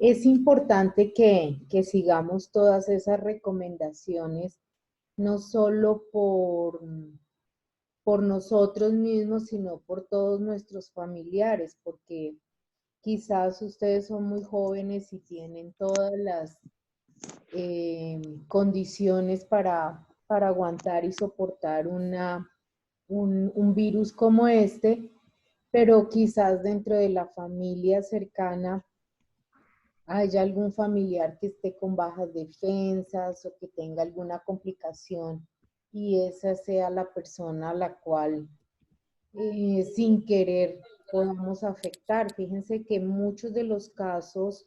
Es importante que sigamos todas esas recomendaciones, no solo por nosotros mismos, sino por todos nuestros familiares, porque quizás ustedes son muy jóvenes y tienen todas las condiciones para aguantar y soportar un virus como este, pero quizás dentro de la familia cercana haya algún familiar que esté con bajas defensas o que tenga alguna complicación y esa sea la persona a la cual sin querer podamos afectar. Fíjense que muchos de los casos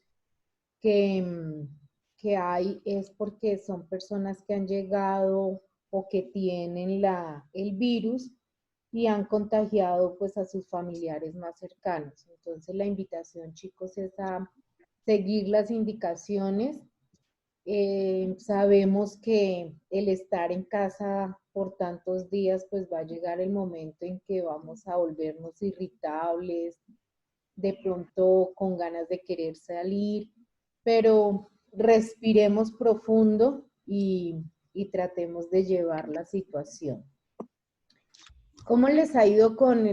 que, que hay es porque son personas que han llegado o que tienen el virus y han contagiado pues a sus familiares más cercanos. Entonces la invitación, chicos, es a seguir las indicaciones. Sabemos que el estar en casa por tantos días, pues va a llegar el momento en que vamos a volvernos irritables, de pronto con ganas de querer salir, pero respiremos profundo y tratemos de llevar la situación. ¿Cómo les ha ido con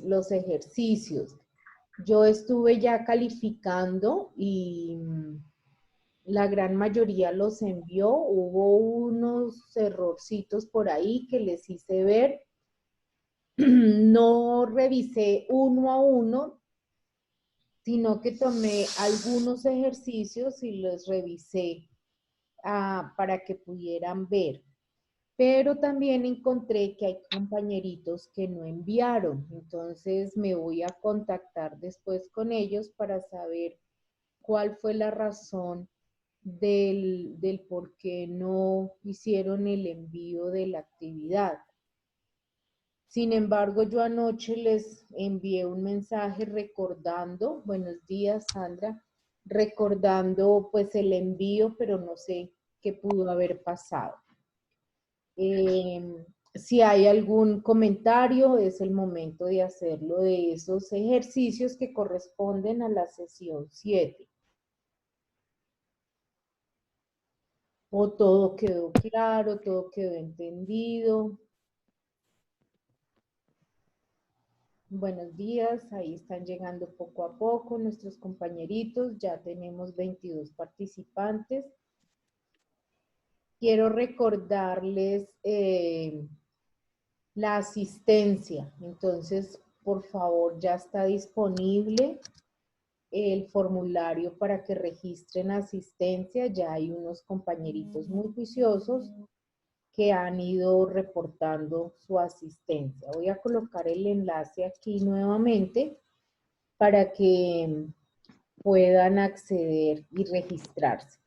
los ejercicios? Yo estuve ya calificando y la gran mayoría los envió. Hubo unos errorcitos por ahí que les hice ver. No revisé uno a uno, sino que tomé algunos ejercicios y los revisé para que pudieran ver. Pero también encontré que hay compañeritos que no enviaron, entonces me voy a contactar después con ellos para saber cuál fue la razón del por qué no hicieron el envío de la actividad. Sin embargo, yo anoche les envié un mensaje recordando, buenos días Sandra, recordando pues el envío, pero no sé qué pudo haber pasado. Si hay algún comentario, es el momento de hacerlo de esos ejercicios que corresponden a la sesión 7. O todo quedó claro, todo quedó entendido. Buenos días, ahí están llegando poco a poco nuestros compañeritos, ya tenemos 22 participantes. Quiero recordarles la asistencia, entonces por favor ya está disponible el formulario para que registren asistencia, ya hay unos compañeritos muy juiciosos que han ido reportando su asistencia. Voy a colocar el enlace aquí nuevamente para que puedan acceder y registrarse.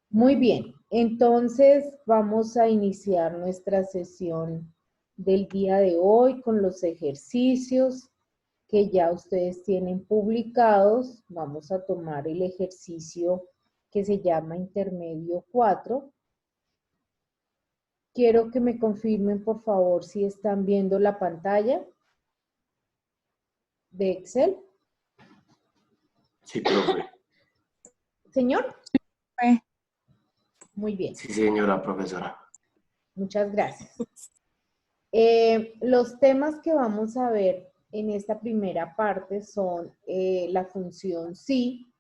Muy bien, entonces vamos a iniciar nuestra sesión del día de hoy con los ejercicios que ya ustedes tienen publicados. Vamos a tomar el ejercicio que se llama intermedio 4. Quiero que me confirmen, por favor, si están viendo la pantalla de Excel. Sí, profe. ¿Señor? Muy bien. Sí, señora profesora. Muchas gracias. Los temas que vamos a ver en esta primera parte son la función sí,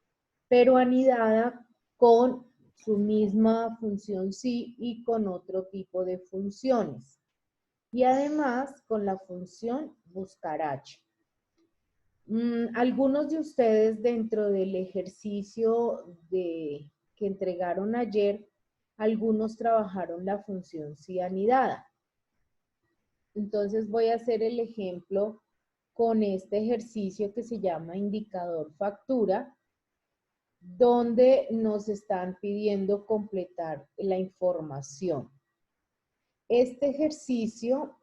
pero anidada con su misma función sí y con otro tipo de funciones. Y además con la función buscar h. Algunos de ustedes dentro del ejercicio que entregaron ayer, algunos trabajaron la función sí anidada. Entonces voy a hacer el ejemplo con este ejercicio que se llama indicador factura, donde nos están pidiendo completar la información. Este ejercicio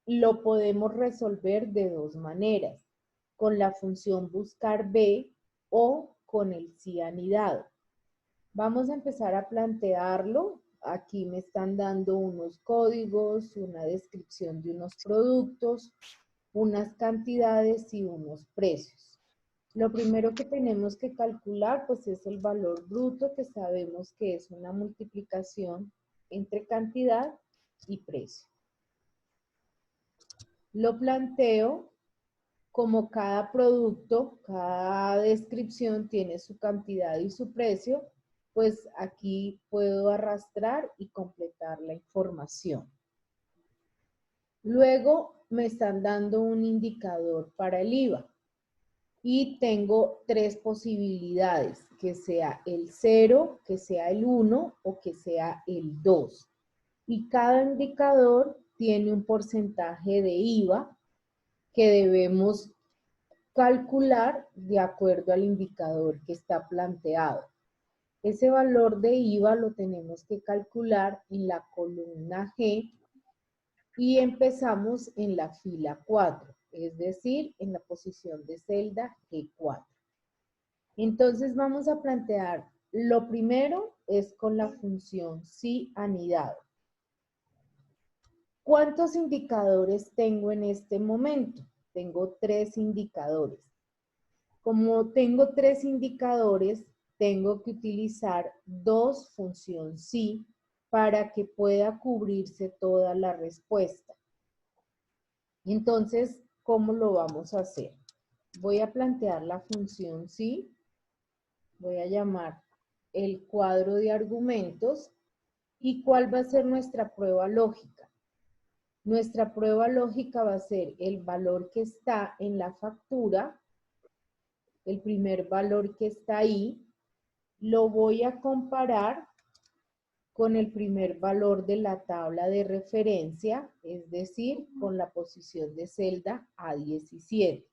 lo podemos resolver de dos maneras, con la función buscar B o con el sí anidado. Vamos a empezar a plantearlo. Aquí me están dando unos códigos, una descripción de unos productos, unas cantidades y unos precios. Lo primero que tenemos que calcular pues es el valor bruto, que sabemos que es una multiplicación entre cantidad y precio. Lo planteo como cada producto, cada descripción tiene su cantidad y su precio, pues aquí puedo arrastrar y completar la información. Luego me están dando un indicador para el IVA y tengo tres posibilidades, que sea el 0, que sea el 1 o que sea el 2. Y cada indicador tiene un porcentaje de IVA que debemos calcular de acuerdo al indicador que está planteado. Ese valor de IVA lo tenemos que calcular en la columna G y empezamos en la fila 4, es decir, en la posición de celda G4. Entonces vamos a plantear, lo primero es con la función si anidado. ¿Cuántos indicadores tengo en este momento? Tengo 3 indicadores. Como tengo 3 indicadores, tengo que utilizar 2 función sí para que pueda cubrirse toda la respuesta. Entonces, ¿cómo lo vamos a hacer? Voy a plantear la función sí, voy a llamar el cuadro de argumentos y ¿cuál va a ser nuestra prueba lógica? Nuestra prueba lógica va a ser el valor que está en la factura, el primer valor que está ahí, lo voy a comparar con el primer valor de la tabla de referencia, es decir, con la posición de celda A17.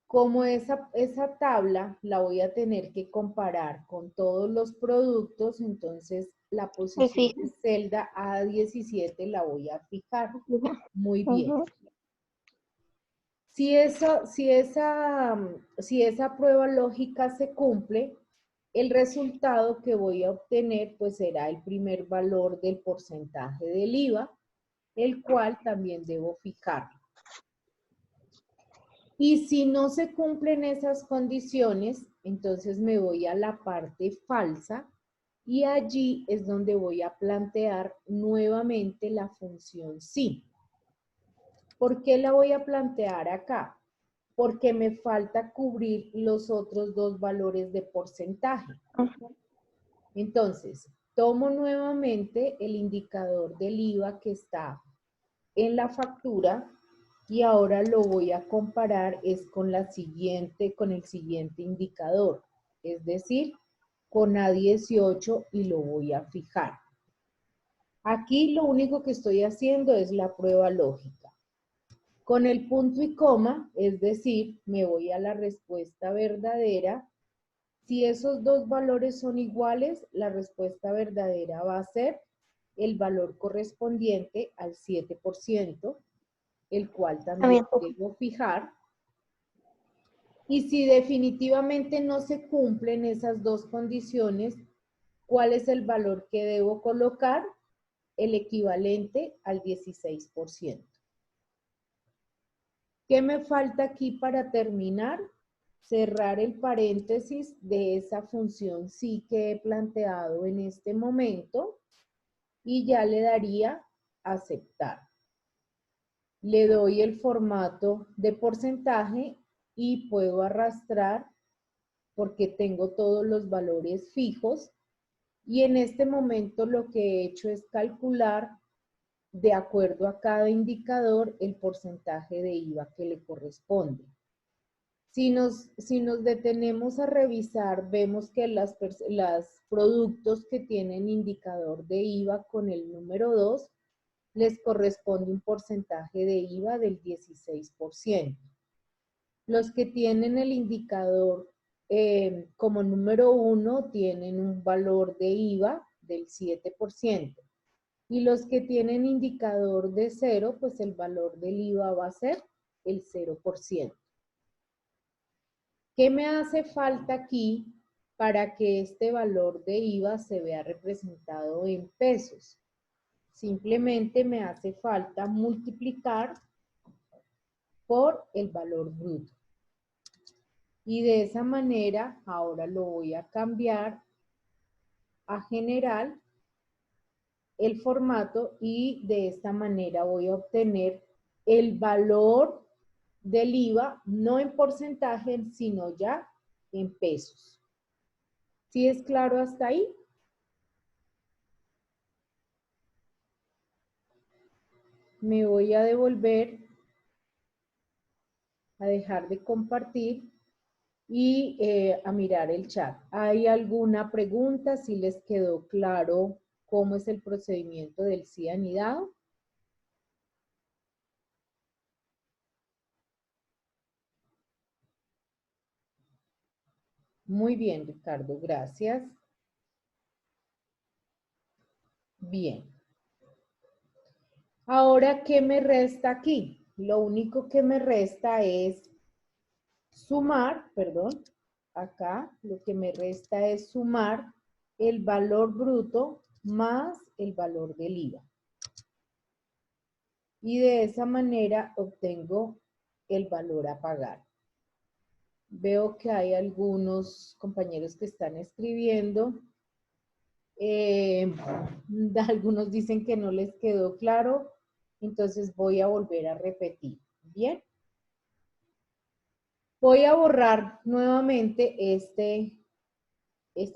Como esa tabla la voy a tener que comparar con todos los productos, entonces la posición de celda A17 la voy a fijar. Muy bien. Si esa prueba lógica se cumple, el resultado que voy a obtener pues será el primer valor del porcentaje del IVA, el cual también debo fijar. Y si no se cumplen esas condiciones, entonces me voy a la parte falsa y allí es donde voy a plantear nuevamente la función sí. ¿Por qué la voy a plantear acá? Porque me falta cubrir los otros 2 valores de porcentaje. Entonces, tomo nuevamente el indicador del IVA que está en la factura y ahora lo voy a comparar con el siguiente indicador, es decir, con A18 y lo voy a fijar. Aquí lo único que estoy haciendo es la prueba lógica. Con el punto y coma, es decir, me voy a la respuesta verdadera. Si esos 2 valores son iguales, la respuesta verdadera va a ser el valor correspondiente al 7%, el cual también debo fijar. Y si definitivamente no se cumplen esas 2 condiciones, ¿cuál es el valor que debo colocar? El equivalente al 16%. ¿Qué me falta aquí para terminar? Cerrar el paréntesis de esa función sí que he planteado en este momento y ya le daría aceptar. Le doy el formato de porcentaje y puedo arrastrar porque tengo todos los valores fijos y en este momento lo que he hecho es calcular de acuerdo a cada indicador el porcentaje de IVA que le corresponde. Si nos detenemos a revisar, vemos que los productos que tienen indicador de IVA con el número 2 les corresponde un porcentaje de IVA del 16%. Los que tienen el indicador como número 1 tienen un valor de IVA del 7%. Y los que tienen indicador de 0, pues el valor del IVA va a ser el 0%. ¿Qué me hace falta aquí para que este valor de IVA se vea representado en pesos? Simplemente me hace falta multiplicar por el valor bruto. Y de esa manera, ahora lo voy a cambiar a general el formato y de esta manera voy a obtener el valor del IVA, no en porcentaje, sino ya en pesos. ¿Sí es claro hasta ahí? Me voy a devolver a dejar de compartir y a mirar el chat. ¿Hay alguna pregunta? ¿Si les quedó claro cómo es el procedimiento del sí anidado? Muy bien, Ricardo, gracias. Bien. Ahora, ¿qué me resta aquí? Lo único que me resta es sumar, perdón, acá lo que me resta es sumar el valor bruto más el valor del IVA. Y de esa manera obtengo el valor a pagar. Veo que hay algunos compañeros que están escribiendo. Algunos dicen que no les quedó claro, entonces voy a volver a repetir. Bien. Voy a borrar nuevamente este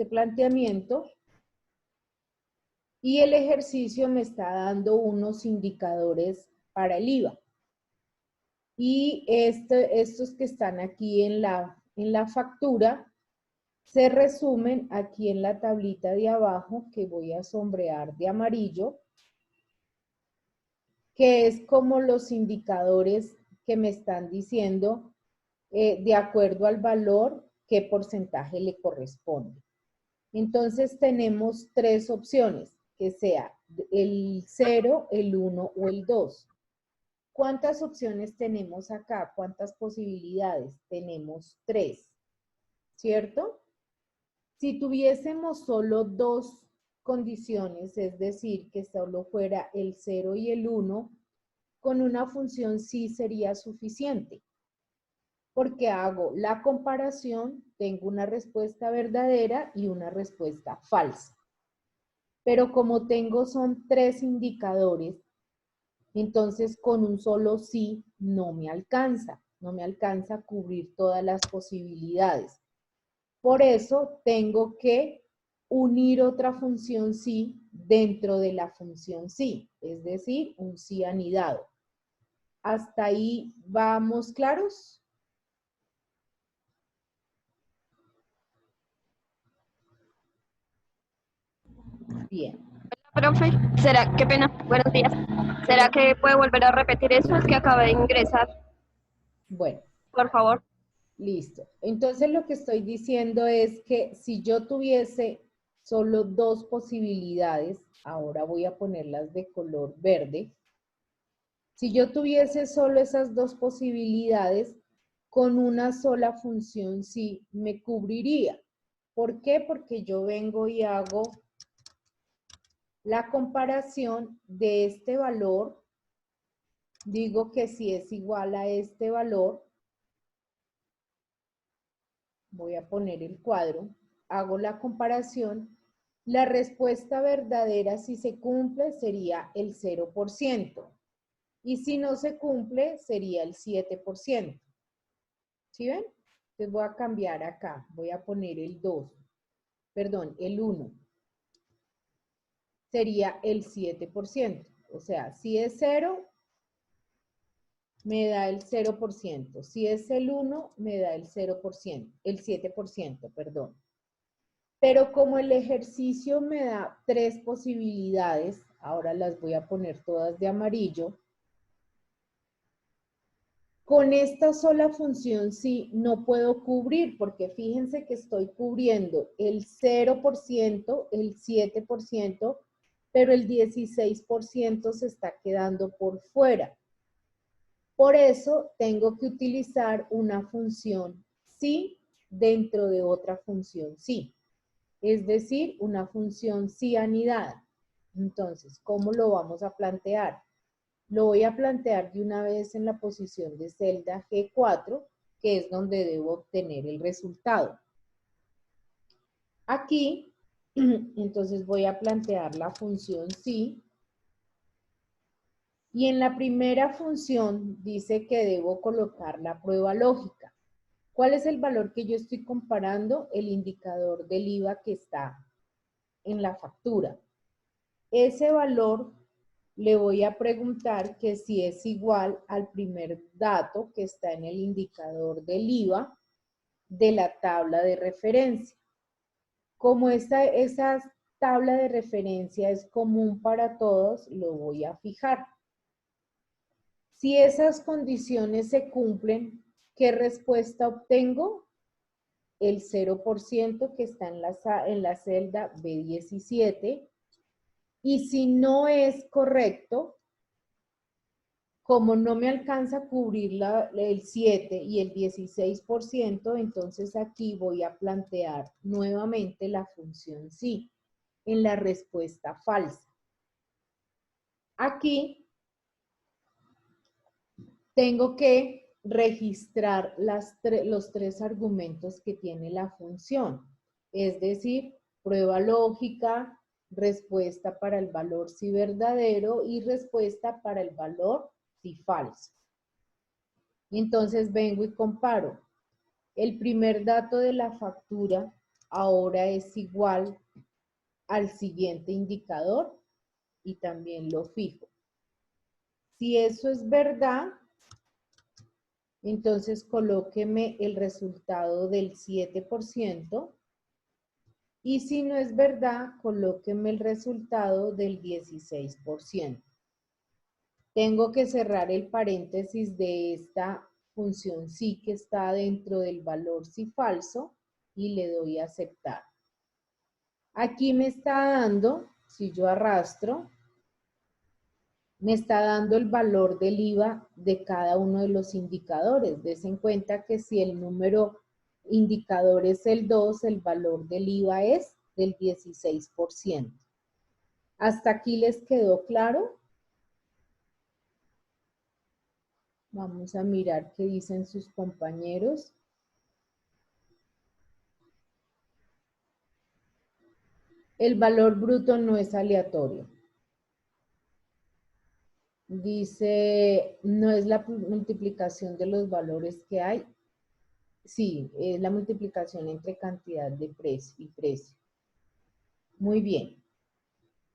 planteamiento y el ejercicio me está dando unos indicadores para el IVA. Y estos que están aquí en la factura se resumen aquí en la tablita de abajo que voy a sombrear de amarillo, que es como los indicadores que me están diciendo de acuerdo al valor qué porcentaje le corresponde. Entonces tenemos tres opciones, que sea el 0, el 1 o el 2. ¿Cuántas opciones tenemos acá? ¿Cuántas posibilidades? Tenemos 3, ¿cierto? Si tuviésemos solo 2 condiciones, es decir, que solo fuera el 0 y el 1, con una función sí sería suficiente. Porque hago la comparación, tengo una respuesta verdadera y una respuesta falsa. Pero como tengo son 3 indicadores, entonces con un solo sí no me alcanza a cubrir todas las posibilidades. Por eso tengo que unir otra función sí dentro de la función sí, es decir, un sí anidado. ¿Hasta ahí vamos claros? Bien. Profe, ¿será, qué pena, buenos días, ¿será que puede volver a repetir eso? Es que acabé de ingresar, Bueno, por favor. listo. Entonces lo que estoy diciendo es que si yo tuviese solo 2 posibilidades, ahora voy a ponerlas de color verde. Si yo tuviese solo esas 2 posibilidades, con una sola función sí me cubriría. ¿Por qué? Porque yo vengo y hago la comparación de este valor, digo que si es igual a este valor, voy a poner el cuadro, hago la comparación, la respuesta verdadera si se cumple sería el 0%. Y si no se cumple, sería el 7%. ¿Sí ven? Entonces voy a cambiar acá. Voy a poner el 2. Perdón, el 1. Sería el 7%. O sea, si es 0, me da el 0%. Si es el 1, me da el 0%. El 7%, perdón. Pero como el ejercicio me da 3 posibilidades, ahora las voy a poner todas de amarillo, con esta sola función sí no puedo cubrir, porque fíjense que estoy cubriendo el 0%, el 7%, pero el 16% se está quedando por fuera. Por eso tengo que utilizar una función sí dentro de otra función sí. Es decir, una función sí anidada. Entonces, ¿cómo lo vamos a plantear? Lo voy a plantear de una vez en la posición de celda G4, que es donde debo obtener el resultado. Aquí, entonces voy a plantear la función sí. Y en la primera función dice que debo colocar la prueba lógica. ¿Cuál es el valor que yo estoy comparando? El indicador del IVA que está en la factura. Ese valor le voy a preguntar que si es igual al primer dato que está en el indicador del IVA de la tabla de referencia. Como esa tabla de referencia es común para todos, lo voy a fijar. Si esas condiciones se cumplen, ¿qué respuesta obtengo? El 0% que está en la celda B17. Y si no es correcto, como no me alcanza a cubrir el 7 y el 16%, entonces aquí voy a plantear nuevamente la función sí en la respuesta falsa. Aquí tengo que registrar los tres argumentos que tiene la función, es decir, prueba lógica, respuesta para el valor si verdadero y respuesta para el valor si falso. Entonces vengo y comparo. El primer dato de la factura ahora es igual al siguiente indicador y también lo fijo. Si eso es verdad, entonces colóqueme el resultado del 7%. Y si no es verdad, colóqueme el resultado del 16%. Tengo que cerrar el paréntesis de esta función sí que está dentro del valor sí falso y le doy a aceptar. Aquí me está dando, si yo arrastro, me está dando el valor del IVA de cada uno de los indicadores. Des en cuenta que si el número indicador es el 2, el valor del IVA es del 16%. ¿Hasta aquí les quedó claro? Vamos a mirar qué dicen sus compañeros. El valor bruto no es aleatorio. Dice, no es la multiplicación de los valores que hay. Sí, es la multiplicación entre cantidad de precio y precio. Muy bien.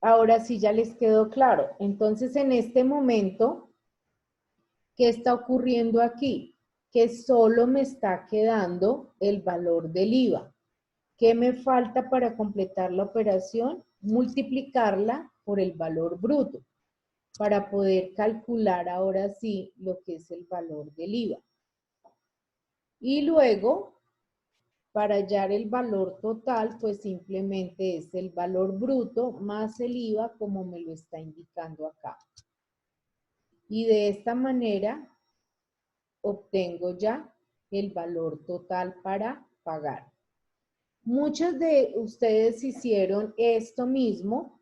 Ahora sí ya les quedó claro. Entonces, en este momento, ¿qué está ocurriendo aquí? Que solo me está quedando el valor del IVA. ¿Qué me falta para completar la operación? Multiplicarla por el valor bruto para poder calcular ahora sí lo que es el valor del IVA. Y luego, para hallar el valor total, pues simplemente es el valor bruto más el IVA como me lo está indicando acá. Y de esta manera obtengo ya el valor total para pagar. Muchos de ustedes hicieron esto mismo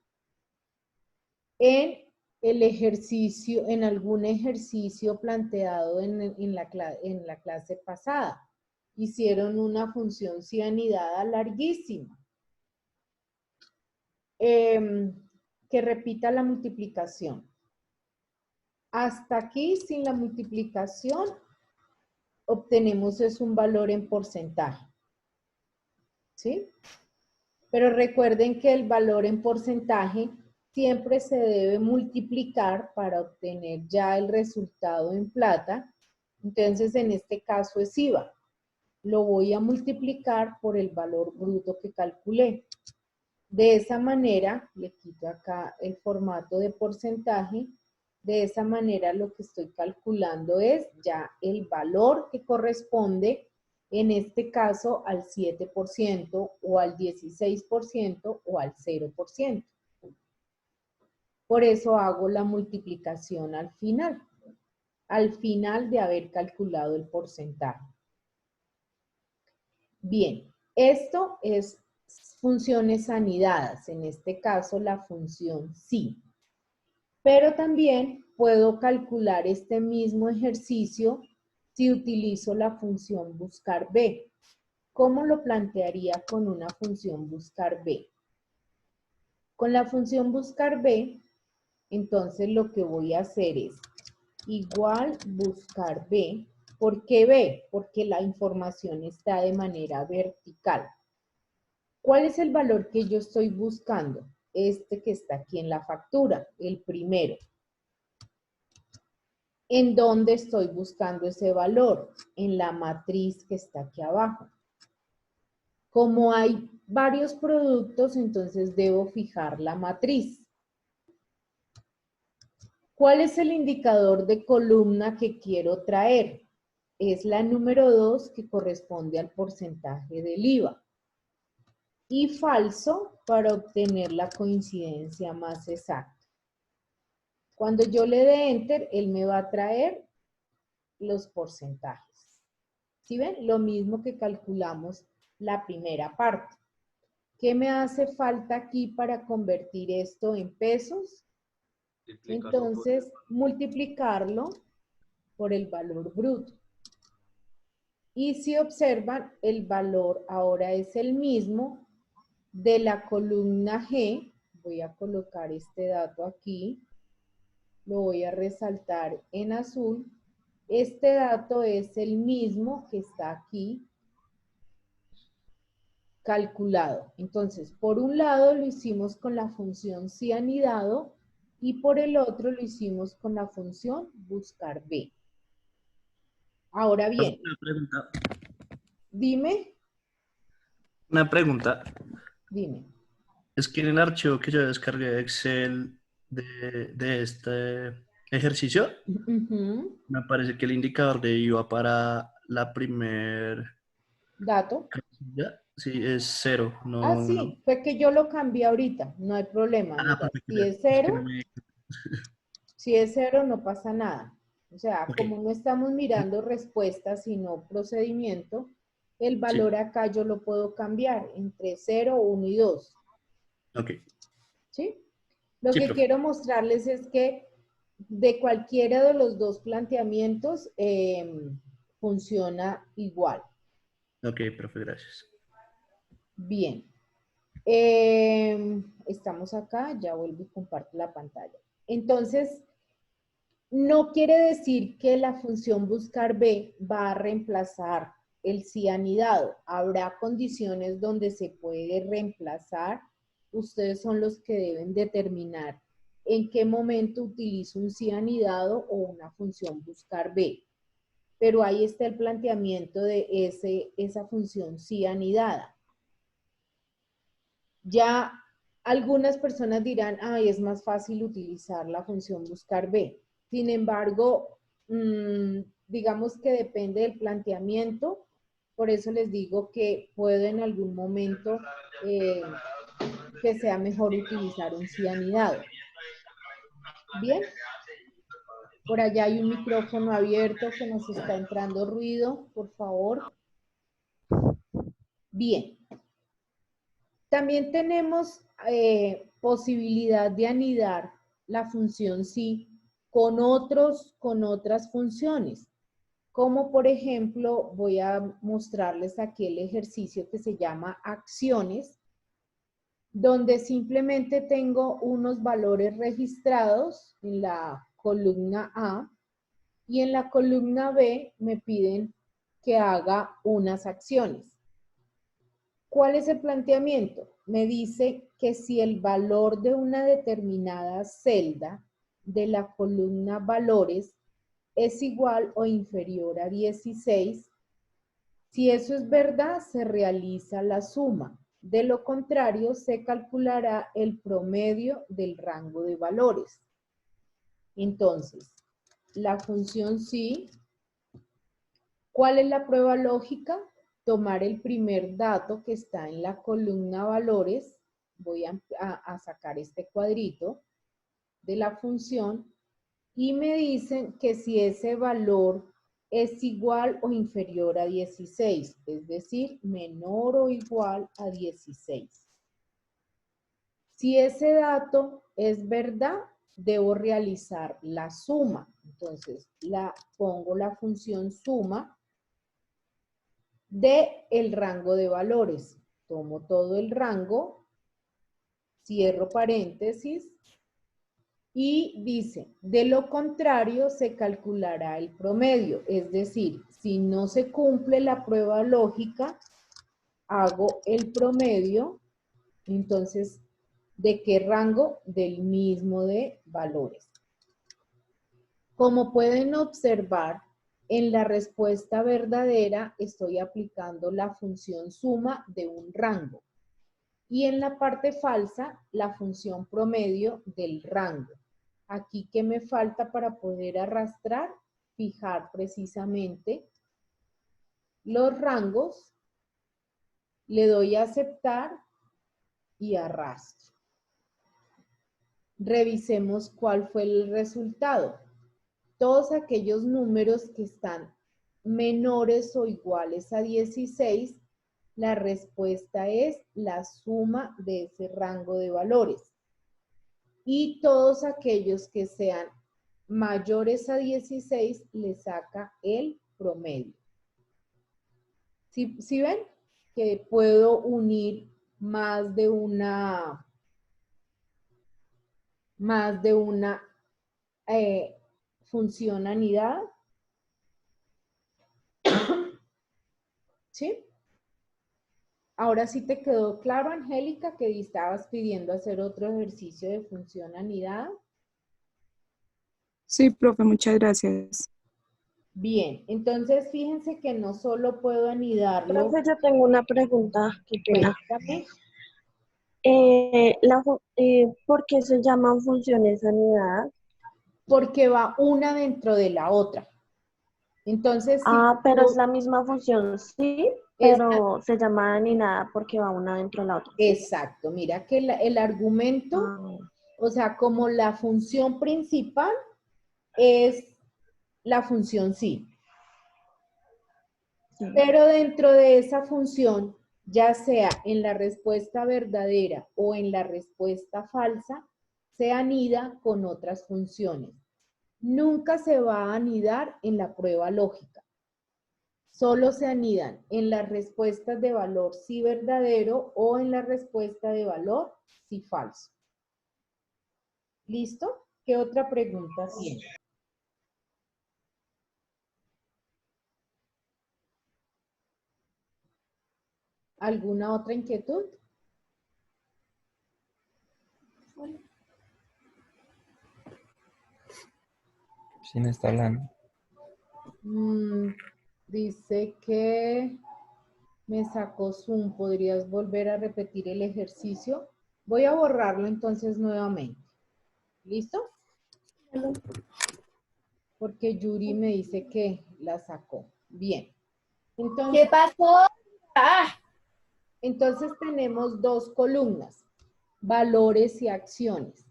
en el ejercicio, en algún ejercicio planteado en la clase pasada. Hicieron una función sí anidada larguísima. Que repita la multiplicación. Hasta aquí, sin la multiplicación, obtenemos es un valor en porcentaje. ¿Sí? Pero recuerden que el valor en porcentaje siempre se debe multiplicar para obtener ya el resultado en plata. Entonces, en este caso es IVA. Lo voy a multiplicar por el valor bruto que calculé. De esa manera, le quito acá el formato de porcentaje. De esa manera lo que estoy calculando es ya el valor que corresponde, en este caso, al 7% o al 16% o al 0%. Por eso hago la multiplicación al final de haber calculado el porcentaje. Bien, esto es funciones anidadas, en este caso la función sí. Pero también puedo calcular este mismo ejercicio si utilizo la función buscar B. ¿Cómo lo plantearía con una función buscar B? Con la función buscar B, entonces lo que voy a hacer es igual buscar B. ¿Por qué B? Porque la información está de manera vertical. ¿Cuál es el valor que yo estoy buscando? Este que está aquí en la factura, el primero. ¿En dónde estoy buscando ese valor? En la matriz que está aquí abajo. Como hay varios productos, entonces debo fijar la matriz. ¿Cuál es el indicador de columna que quiero traer? Es la número 2 que corresponde al porcentaje del IVA. Y falso para obtener la coincidencia más exacta. Cuando yo le dé Enter, él me va a traer los porcentajes. ¿Sí ven? Lo mismo que calculamos la primera parte. ¿Qué me hace falta aquí para convertir esto en pesos? Entonces, multiplicarlo por el valor bruto. Y si observan, el valor ahora es el mismo de la columna G. Voy a colocar este dato aquí. Lo voy a resaltar en azul. Este dato es el mismo que está aquí calculado. Entonces, por un lado lo hicimos con la función si anidado y por el otro lo hicimos con la función buscar B. Ahora bien, Una pregunta. dime. Una pregunta. Dime. Es que en el archivo que yo descargué de Excel de este ejercicio, Ujú. me parece que el indicador de IVA para la primer Dato. casilla, sí, es 0, Ah, no uno. sí, fue que yo lo cambié ahorita, no hay problema. Ah, Mira, perfecto. si es Es que no cero, me... si es cero no pasa nada. O sea, Ok, como no estamos mirando respuestas, sino procedimiento, el sí, valor acá yo lo puedo cambiar entre 0, 1 y 2. ok. ¿Sí? Lo Sí, que profe. quiero mostrarles es que de cualquiera de los dos planteamientos funciona igual. Ok, profe, gracias. Bien. Estamos acá, ya vuelvo y comparto la pantalla. Entonces, no quiere decir que la función buscar B va a reemplazar el si anidado. Habrá condiciones donde se puede reemplazar. Ustedes son los que deben determinar en qué momento utilizo un si anidado o una función buscar B. Pero ahí está el planteamiento de esa función si anidada. Ya algunas personas dirán, ay, es más fácil utilizar la función buscar B. Sin embargo, digamos que depende del planteamiento. Por eso les digo que puedo en algún momento que sea mejor utilizar un cianidado. Bien, por allá hay un micrófono abierto que nos está entrando ruido, por favor. Bien. También tenemos posibilidad de anidar la función sí con otras funciones. Como por ejemplo, voy a mostrarles aquí el ejercicio que se llama acciones, donde simplemente tengo unos valores registrados en la columna A y en la columna B me piden que haga unas acciones. ¿Cuál es el planteamiento? Me dice que si el valor de una determinada celda de la columna valores es igual o inferior a 16, si eso es verdad, se realiza la suma. De lo contrario, se calculará el promedio del rango de valores. Entonces, la función sí. ¿Cuál es la prueba lógica? Tomar el primer dato que está en la columna valores, voy a sacar este cuadrito de la función y me dicen que si ese valor es igual o inferior a 16, es decir, menor o igual a 16. Si ese dato es verdad, debo realizar la suma. Entonces, pongo la función suma del rango de valores. Tomo todo el rango, cierro paréntesis y dice, de lo contrario se calculará el promedio. Es decir, si no se cumple la prueba lógica, hago el promedio. Entonces, ¿de qué rango? Del mismo de valores. Como pueden observar, en la respuesta verdadera estoy aplicando la función suma de un rango. Y en la parte falsa, la función promedio del rango. Aquí, ¿qué me falta para poder arrastrar? Fijar precisamente los rangos, le doy a aceptar y arrastro. Revisemos cuál fue el resultado. Todos aquellos números que están menores o iguales a 16, la respuesta es la suma de ese rango de valores. Y todos aquellos que sean mayores a 16, le saca el promedio. ¿Sí ven? Que puedo unir más de una función anidada. ¿Sí? Ahora sí te quedó claro, Angélica, que estabas pidiendo hacer otro ejercicio de función anidada. Sí, profe, muchas gracias. Bien, entonces fíjense que no solo puedo anidarlo. Profe, yo tengo una pregunta, qué pena. Cuéntame. ¿Por qué se llaman funciones anidadas? Porque va una dentro de la otra. Entonces, pero es la misma función, sí, pero se llama anidada porque va una dentro de la otra. Exacto, mira que el argumento, o sea, como la función principal es la función sí. Pero dentro de esa función, ya sea en la respuesta verdadera o en la respuesta falsa, se anida con otras funciones. Nunca se va a anidar en la prueba lógica. Solo se anidan en las respuestas de valor sí verdadero o en la respuesta de valor sí falso. ¿Listo? ¿Qué otra pregunta tiene? ¿Alguna otra inquietud? ¿Quién está hablando? Dice que me sacó Zoom. ¿Podrías volver a repetir el ejercicio? Voy a borrarlo entonces nuevamente. ¿Listo? Porque Yuri me dice que la sacó. Bien. Entonces, ¿Qué pasó? Entonces tenemos dos columnas, valores y acciones.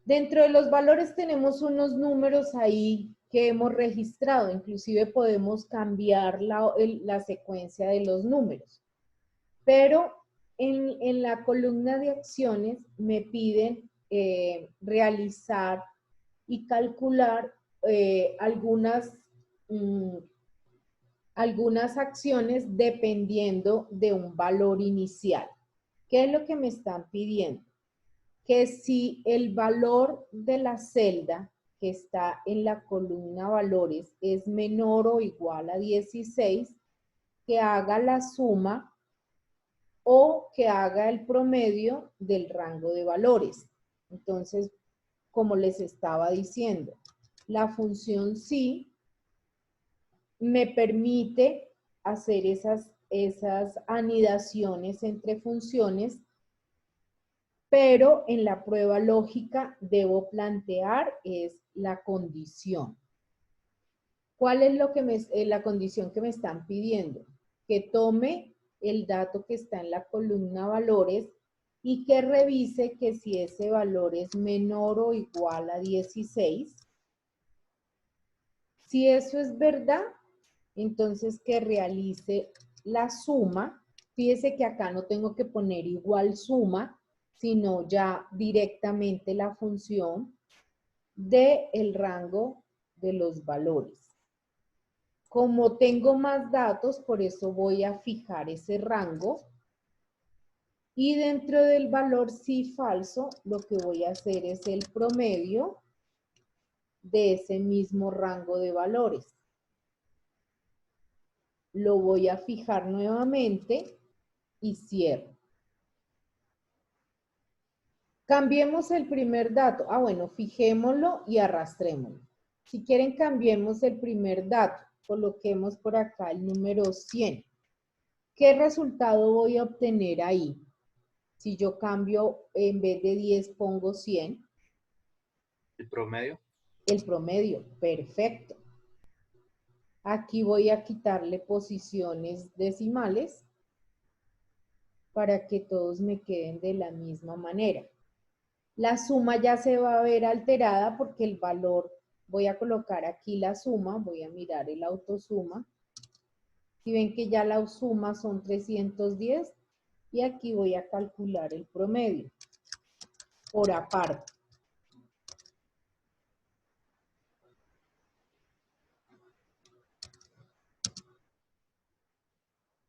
Dentro de los valores tenemos unos números ahí que hemos registrado, inclusive podemos cambiar la secuencia de los números. Pero en la columna de acciones me piden realizar y calcular algunas acciones dependiendo de un valor inicial. ¿Qué es lo que me están pidiendo? Que si el valor de la celda que está en la columna valores es menor o igual a 16, que haga la suma o que haga el promedio del rango de valores. Entonces, como les estaba diciendo, la función sí me permite hacer esas anidaciones entre funciones, pero en la prueba lógica debo plantear es la condición. ¿Cuál es la condición que me están pidiendo? Que tome el dato que está en la columna valores y que revise que si ese valor es menor o igual a 16. Si eso es verdad, entonces que realice la suma. Fíjese que acá no tengo que poner igual suma, sino ya directamente la función del rango de los valores. Como tengo más datos, por eso voy a fijar ese rango. Y dentro del valor sí falso, lo que voy a hacer es el promedio de ese mismo rango de valores. Lo voy a fijar nuevamente y cierro. Cambiemos el primer dato. Bueno, fijémoslo y arrastrémoslo. Si quieren, cambiemos el primer dato. Coloquemos por acá el número 100. ¿Qué resultado voy a obtener ahí? Si yo cambio, en vez de 10 pongo 100. ¿El promedio? El promedio, perfecto. Aquí voy a quitarle posiciones decimales para que todos me queden de la misma manera. La suma ya se va a ver alterada porque el valor, voy a colocar aquí la suma, voy a mirar el autosuma. Si ven que ya la suma son 310 y aquí voy a calcular el promedio por aparte.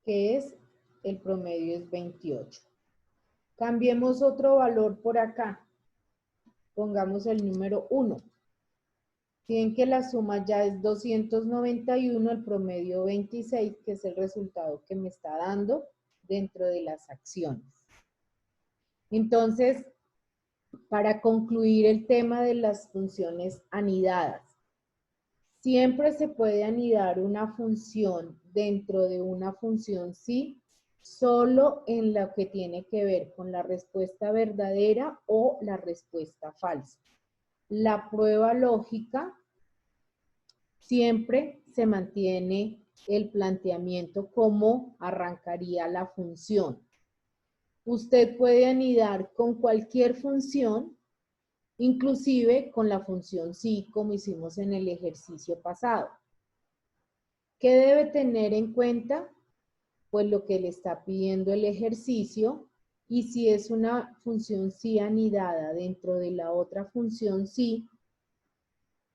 Que es, el promedio es 28. Cambiemos otro valor por acá. Pongamos el número 1. Tienen que la suma ya es 291, el promedio 26, que es el resultado que me está dando dentro de las acciones. Entonces, para concluir el tema de las funciones anidadas, siempre se puede anidar una función dentro de una función sí, solo en lo que tiene que ver con la respuesta verdadera o la respuesta falsa. La prueba lógica siempre se mantiene el planteamiento como arrancaría la función. Usted puede anidar con cualquier función, inclusive con la función sí, como hicimos en el ejercicio pasado. ¿Qué debe tener en cuenta? Pues lo que le está pidiendo el ejercicio, y si es una función sí anidada dentro de la otra función sí,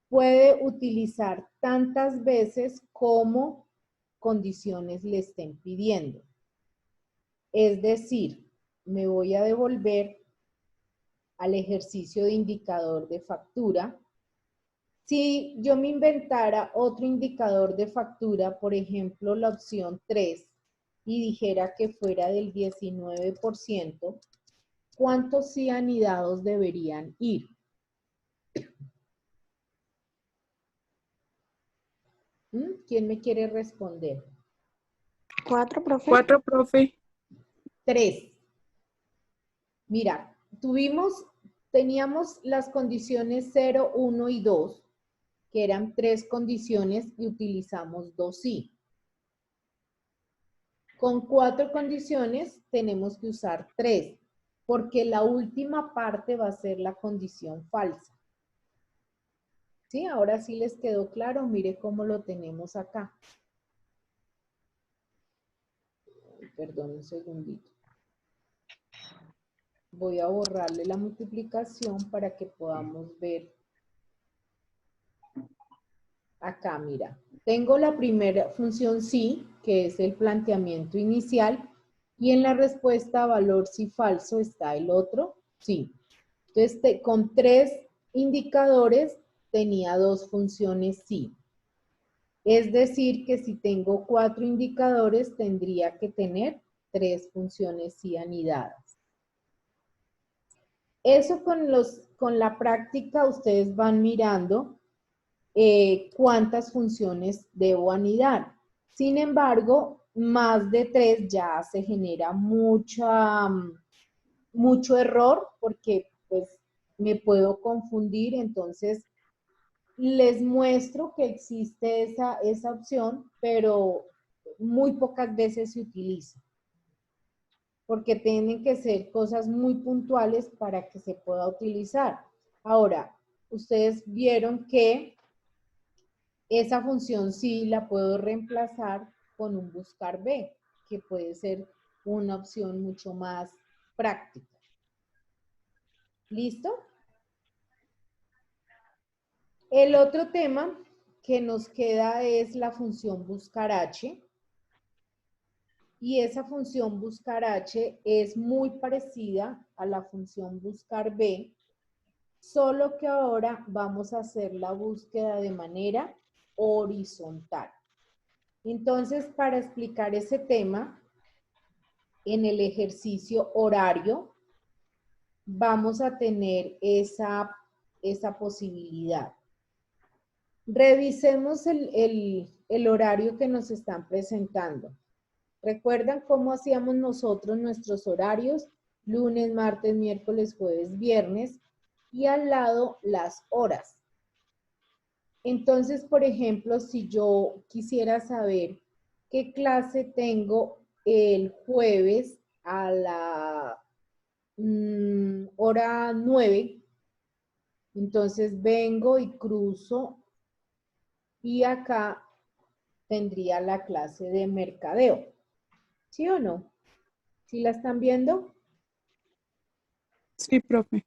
puede utilizar tantas veces como condiciones le estén pidiendo. Es decir, me voy a devolver al ejercicio de indicador de factura. Si yo me inventara otro indicador de factura, por ejemplo, la opción 3, y dijera que fuera del 19%, ¿cuántos sí anidados deberían ir? ¿Quién me quiere responder? 4, profe. 4, profe. 3. Mira, teníamos las condiciones 0, 1 y 2, que eran 3 condiciones y utilizamos 2 sí. Con 4 condiciones tenemos que usar 3, porque la última parte va a ser la condición falsa. ¿Sí? Ahora sí les quedó claro, mire cómo lo tenemos acá. Perdón, un segundito. Voy a borrarle la multiplicación para que podamos ver. Acá, mira. Tengo la primera función sí, que es el planteamiento inicial, y en la respuesta valor sí falso está el otro sí. Entonces, con 3 indicadores tenía 2 funciones sí. Es decir, que si tengo 4 indicadores, tendría que tener 3 funciones sí anidadas. Eso con la práctica ustedes van mirando cuántas funciones debo anidar. Sin embargo, más de 3 ya se genera mucho error porque pues me puedo confundir. Entonces les muestro que existe esa opción, pero muy pocas veces se utiliza, porque tienen que ser cosas muy puntuales para que se pueda utilizar. Ahora, ustedes vieron que esa función sí la puedo reemplazar con un buscar B, que puede ser una opción mucho más práctica. ¿Listo? El otro tema que nos queda es la función buscar h. Y esa función buscar h es muy parecida a la función buscar b, solo que ahora vamos a hacer la búsqueda de manera horizontal. Entonces, para explicar ese tema, en el ejercicio horario, vamos a tener esa posibilidad. Revisemos el horario que nos están presentando. ¿Recuerdan cómo hacíamos nosotros nuestros horarios? Lunes, martes, miércoles, jueves, viernes. Y al lado las horas. Entonces, por ejemplo, si yo quisiera saber qué clase tengo el jueves a la hora 9, entonces vengo y cruzo y acá tendría la clase de mercadeo. ¿Sí o no? ¿Sí la están viendo? Sí, profe.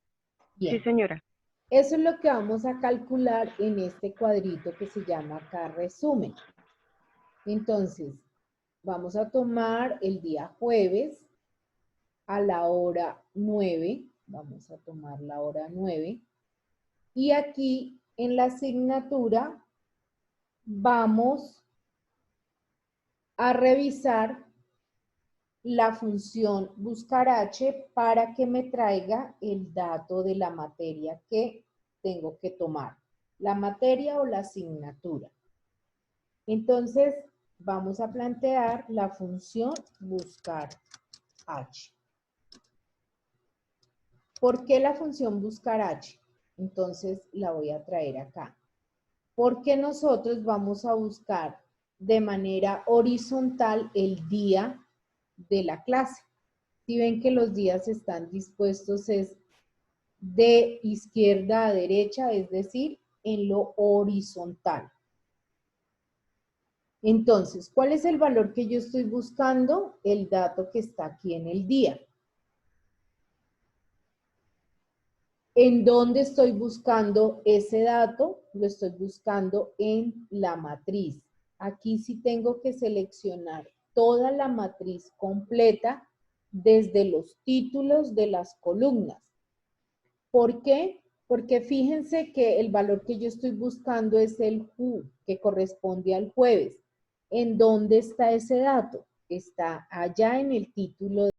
Bien. Sí, señora. Eso es lo que vamos a calcular en este cuadrito que se llama acá resumen. Entonces, vamos a tomar el día jueves a la hora 9. Vamos a tomar la hora 9. Y aquí en la asignatura vamos a revisar la función buscar h para que me traiga el dato de la materia que tengo que tomar. La materia o la asignatura. Entonces, vamos a plantear la función buscar h. ¿Por qué la función buscar h? Entonces, la voy a traer acá. Porque nosotros vamos a buscar de manera horizontal el día de la clase. Si ven que los días están dispuestos es de izquierda a derecha, es decir, en lo horizontal. Entonces, ¿cuál es el valor que yo estoy buscando? El dato que está aquí en el día. ¿En dónde estoy buscando ese dato? Lo estoy buscando en la matriz. Aquí sí tengo que seleccionar toda la matriz completa desde los títulos de las columnas. ¿Por qué? Porque fíjense que el valor que yo estoy buscando es el Q, que corresponde al jueves. ¿En dónde está ese dato? Está allá en el título